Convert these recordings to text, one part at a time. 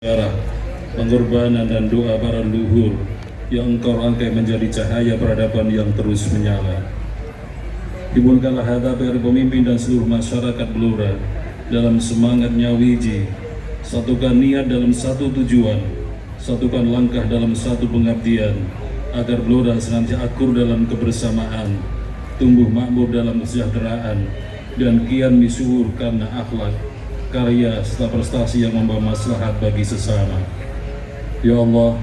darah, pengorbanan dan doa para leluhur yang Engkau rangkai menjadi cahaya peradaban yang terus menyala. Dimulakanlah hadapi para pemimpin dan seluruh masyarakat Blora dalam semangat nyawiji, satukan niat dalam satu tujuan, satukan langkah dalam satu pengabdian, agar Blora senantiasa akur dalam kebersamaan, tumbuh makmur dalam kesejahteraan, dan kian misuhur karena akhlak, karya serta prestasi yang membawa maslahat bagi sesama. Ya Allah,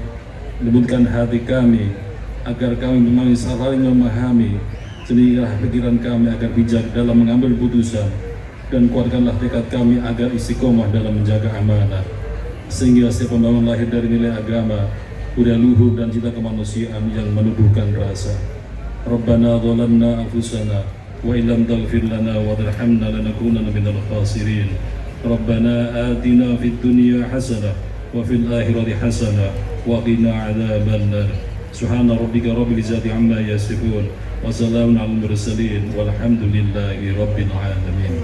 lembutkan hati kami agar kami saling memahami, sehingga pikiran kami agar bijak dalam mengambil putusan, dan kuatkanlah tekad kami agar istiqomah dalam menjaga amanah, sehingga setiap pembangun lahir dari nilai agama, budaya luhur dan cita kemanusiaan yang menuduhkan rasa. Rabbana dhalamna anfusana wa illam taghfir lana wa tarhamna lanakunanna minal khasirin. Rabbana atina fid dunya hasanah wa fil akhirati hasanah wa qina adzabannar. Subhana rabbika rabbil izzati amma yasifun wa salamun alal mursalin walhamdulillahi rabbil alamin.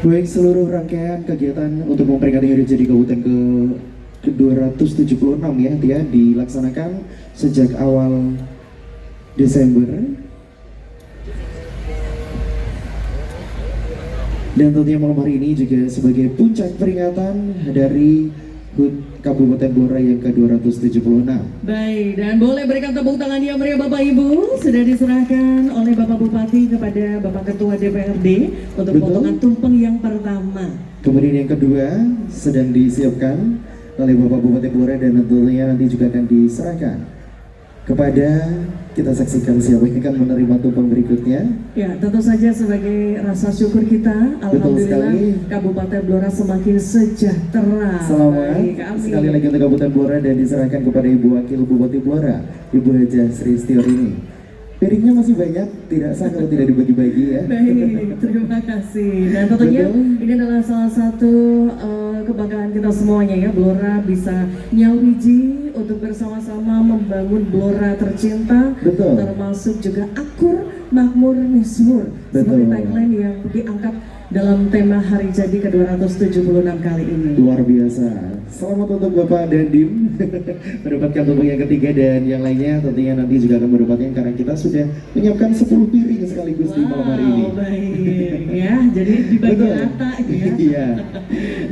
Baik, seluruh rangkaian kegiatan untuk memperingati Hari Jadi Kabupaten ke-276 ya, dilaksanakan sejak awal Desember. Dan tentunya malam hari ini juga sebagai puncak peringatan dari HUT Kabupaten Blora yang ke-276. Baik, dan boleh berikan tepuk tangan yang meriah Bapak Ibu. Sudah diserahkan oleh Bapak Bupati kepada Bapak Ketua DPRD untuk potongan tumpeng yang pertama. Kemudian yang kedua sedang disiapkan oleh Bapak Bupati Blora dan tentunya nanti juga akan diserahkan kepada, kita saksikan siapa yang akan menerima tumpeng berikutnya. Ya, tentu saja sebagai rasa syukur kita, alhamdulillah Kabupaten Blora semakin sejahtera. Selamat Baik, sekali lagi untuk Kabupaten Blora dan diserahkan kepada Ibu Wakil Bupati Blora, Ibu Haja Sri Stiorini. Piringnya masih banyak, tidak sah kalau tidak dibagi-bagi ya. Baik, terima kasih. Dan tentunya ini adalah salah satu kebanggaan kita semuanya ya, Blora bisa nyawiji untuk bersama-sama membangun Blora tercinta. Betul. Termasuk juga akur, makmur, mismur. Seperti tagline yang diangkat dalam tema Hari Jadi ke-276 kali ini. Luar biasa. Selamat untuk Bapak Dandim mendapatkan tumpeng yang ketiga, dan yang lainnya tentunya nanti juga akan mendapatkan karena kita sudah menyiapkan 10 piring sekaligus di malam hari ini. Baik ya, jadi dibagi rata ya. Iya.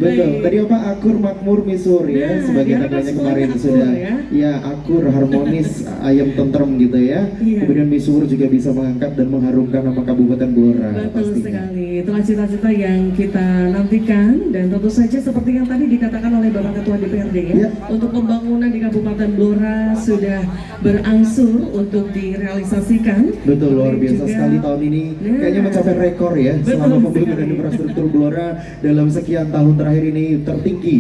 Betul. Tadi apa, akur, makmur, misur ya, sebagai tagline kemarin sudah. Ya, akur, harmonis, ayam tentrem gitu ya. Iya. Kemudian misur juga bisa mengangkat dan mengharumkan nama Kabupaten Blora. Betul sekali. Itulah cita-cita yang kita nantikan, dan tentu saja seperti yang tadi dikatakan oleh Bapak Ketua DPRD ya, untuk pembangunan di Kabupaten Blora sudah berangsur untuk direalisasikan. Betul, luar biasa sekali tahun ini. Kayaknya mencapai rekor ya, selama pembangunan infrastruktur Blora dalam sekian tahun terakhir ini tertinggi.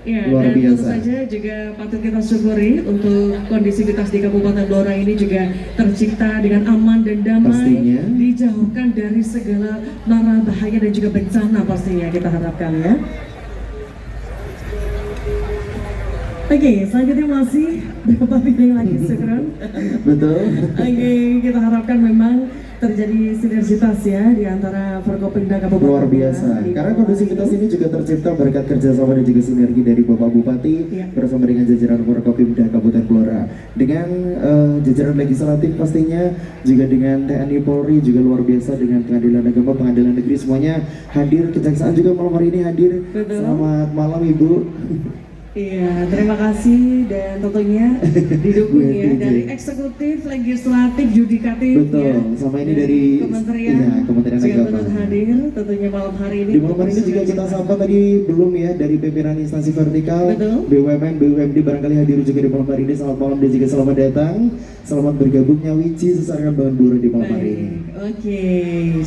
Ya, luar dan biasa. tentu saja juga patut kita syukuri untuk kondisivitas di Kabupaten Blora ini juga tercipta dengan aman dan damai. Pastinya. Dijauhkan dari segala mara bahaya dan juga bencana pastinya kita harapkan ya. Oke, selanjutnya masih berapa piring lagi Sukron? Betul. Oke, kita harapkan memang terjadi sinergitas ya di antara Forkopimda Kabupaten. Luar biasa. Karena kondusivitas ini juga tercipta berkat kerjasama dan juga sinergi dari Bapak Bupati bersama dengan jajaran Forkopimda Kabupaten Blora, dengan jajaran legislatif pastinya, juga dengan TNI Polri, juga luar biasa dengan pengadilan agama, pengadilan negeri, semuanya hadir. Kejaksaan juga malam hari ini hadir. Betul. Selamat malam Ibu. Iya, terima kasih, dan tentunya didukung ya dari eksekutif, legislatif, yudikatif. Betul, ya, sama ini dari Kementerian Agama. turut hadir tentunya malam hari ini. Di malam hari ini juga kita sapa tadi belum ya dari pimpinan instansi vertikal. Betul. BUMN, BUMD barangkali hadir juga di malam hari ini. Selamat malam dan juga selamat datang. Selamat bergabung nyawiji sesarkan bangun Blora di malam hari ini. Oke,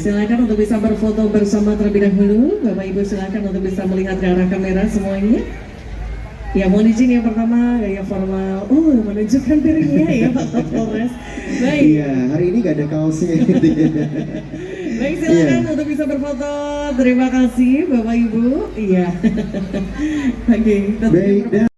silakan untuk bisa berfoto bersama terlebih dahulu. Bapak Ibu silakan untuk bisa melihat ke arah kamera semuanya. Ya, mohon izin yang pertama gaya formal. Oh, menunjukkan piringnya ya Pak Kapolres. Baik. Iya, hari ini gak ada kaosnya. Baik, silakan untuk bisa berfoto. Terima kasih Bapak Ibu. Iya. Oke, baik. Dan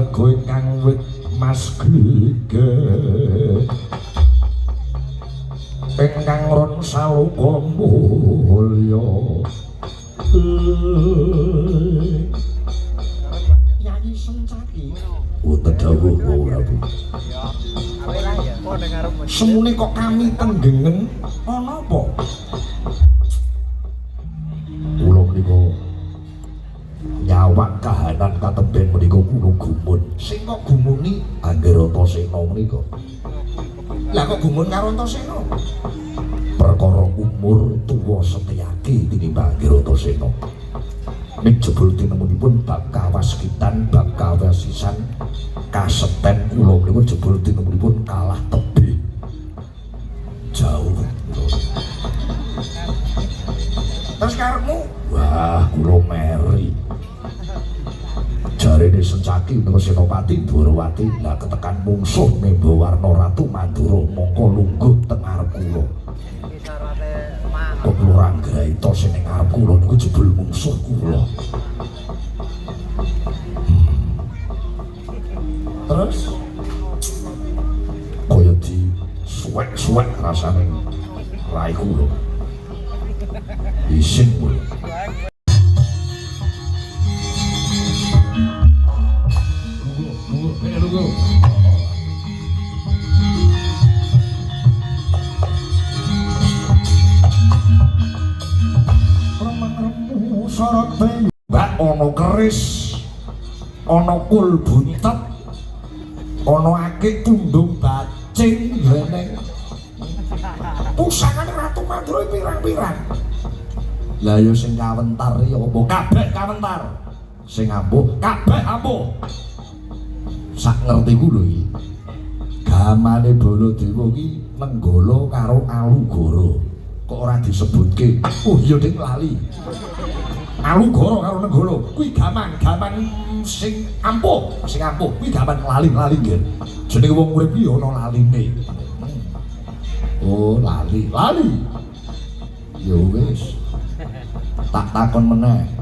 marga ingkang wit mas gege ingkang ron saluka mulya Yayi Sencaki dawuh ora Bu semune kok kami tenggengen ana apa kula menika nyawak kahanan katemben menika kula gumun sing kok gumuni Anggara Antasena menika lah kok gumun karo Antasena perkara umur tuwa Setyaki tinimbang Anggara Antasena nek jebul tinemunipun bab kawaskitan bab kawasisan kaseten kula menika jebul tinemunipun kalah tebih jauh terus karepmu wah kula meri jarene Sencaki menika Senopati Dwarawati lah ketekan mungsuh Memba Warna Ratu Mandura mongko lungguh teng ngarep kula kok kula Ranggaita sing ning ngarep kula niku jebul mungsuh kula terus kaya di suwek-suwek rasane rai kula isin kula Lugo sorot bayu mbak ana keris ana kul buntet ana akik tundung bacing leneng pusakane Ratu Mandura pirang-pirang lah ya sing kawentar ya apa kabeh kawentar sing ampuh kabeh ampuh sak ngerti ku lho iki gamane Baladewa iki Nenggala karo Alugara kok ora disebutke oh iya ding lali Alugara karo Nenggala kuwi gaman sing ampuh kuwi gaman lali nggih jenenge wong urip iki ana laline oh lali ya wis tak takon meneh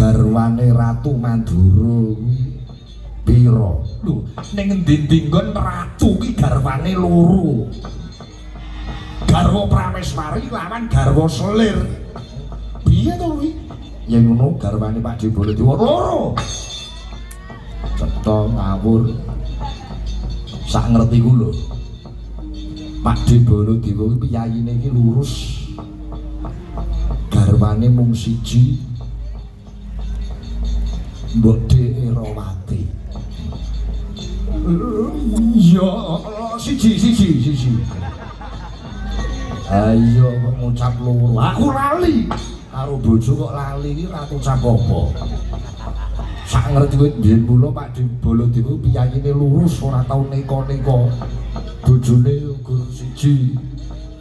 garwane Ratu Mandura kuwi pira lho ning endi-endi nggon ratu ki garwane loro garwa Prameswari lawan garwa Selir piye to kuwi ya ngono garwane Pak Baladewa loro cetha ngawur sak ngerti ku lho Pak Baladewa kuwi piyayine iki lurus garwane mung siji Mbok Erawati iya siji ayo kok ngucap loro aku lali karo bojo kok lali iki ratu cap apa sak ngerti kowe biyen mula Pak Baladewa piyayine lurus ora tau neka-neka bojone guru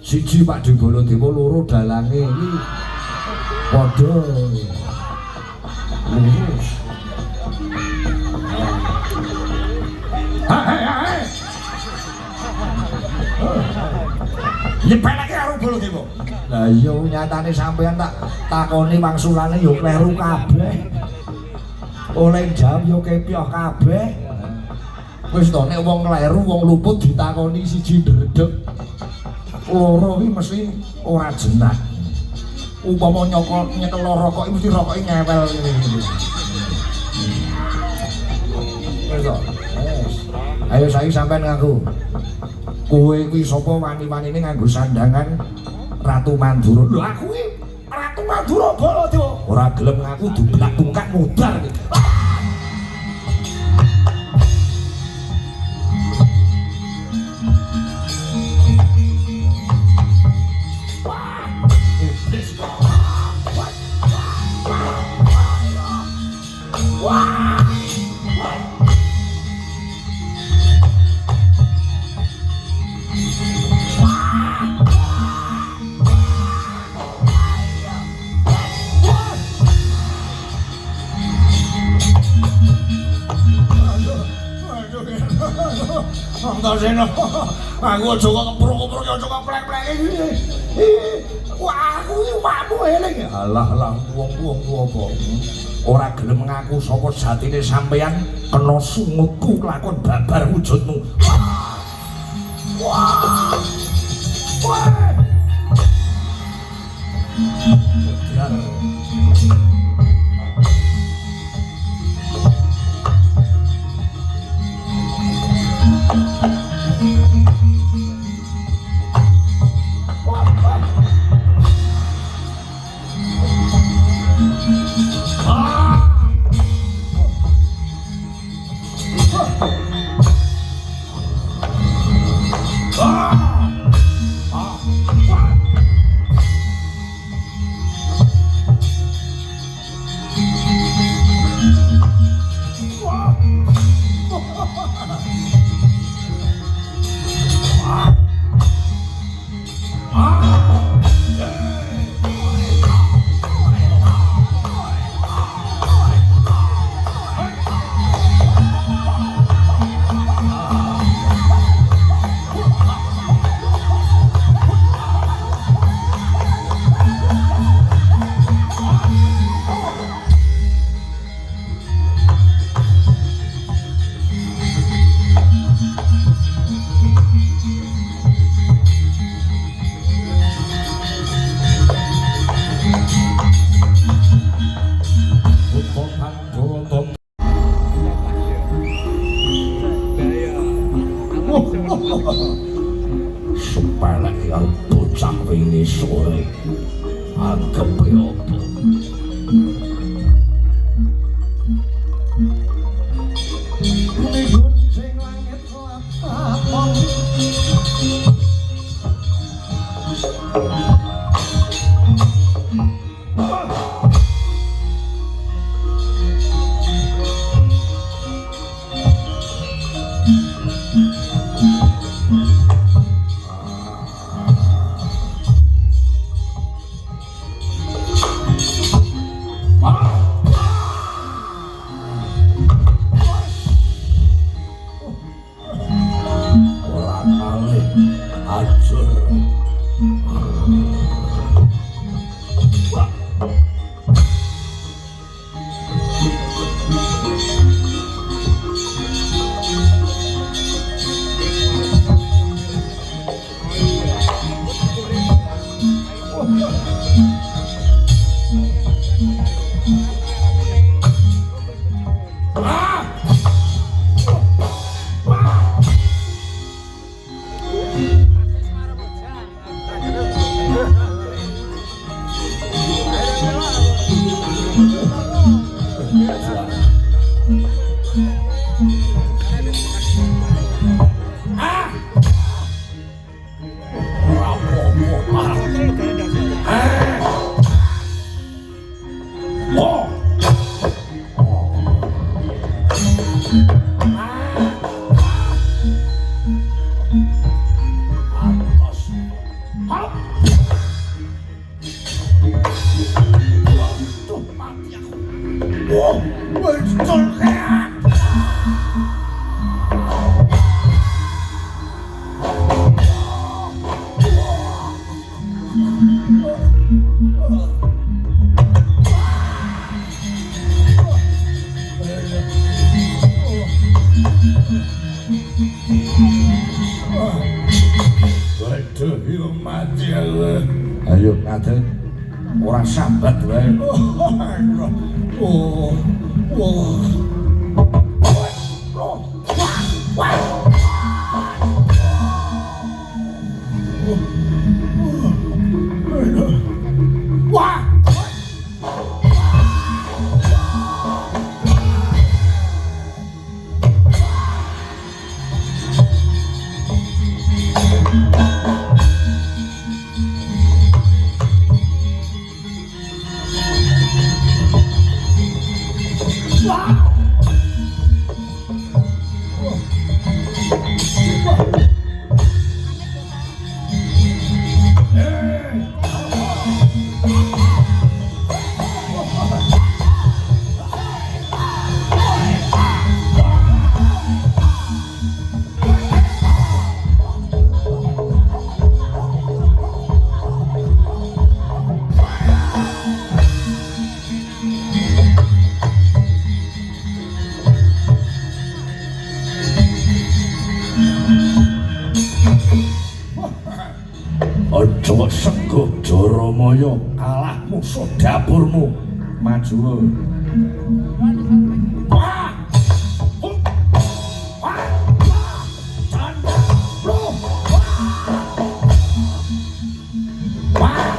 siji Pak Baladewa loro dalange iki padha lurus hai nyepelake karo Baladewa lah iya nyatane sampean tak takoni wangsulane yo kleru kabeh oleh jam yo kepyoh kabeh wis to nek wong kleru wong luput ditakoni siji ndredeg loro iki mesti ora jenak umpama nyekel rokok iki mesti rokoke ngewel ngene wis to ayo saiki sampean ngaku kowe kuwi sapa wani-wanine nganggo sandangan Ratu Mandura lho aku iki Ratu Mandura Baladewa ora gelem ngaku dublak tungkak mudar iki Antasena aku aja kok keprok-keprok aja kok plek-plek iki wah aku iki wamu eling alah wong apa ora gelem ngaku sapa jatine sampeyan kena sungutku kelakon babar wujudmu. Wah. Wah. Supaya yang bocah ini sore anggap apa ini guncing langit lapang ayo ngaten ora sambat wae. Ojo sengguh Joromoyo kalah musuh dapurmu. Maju. Wah! Wah! Wah! Canda! Bro! Wah! Wah!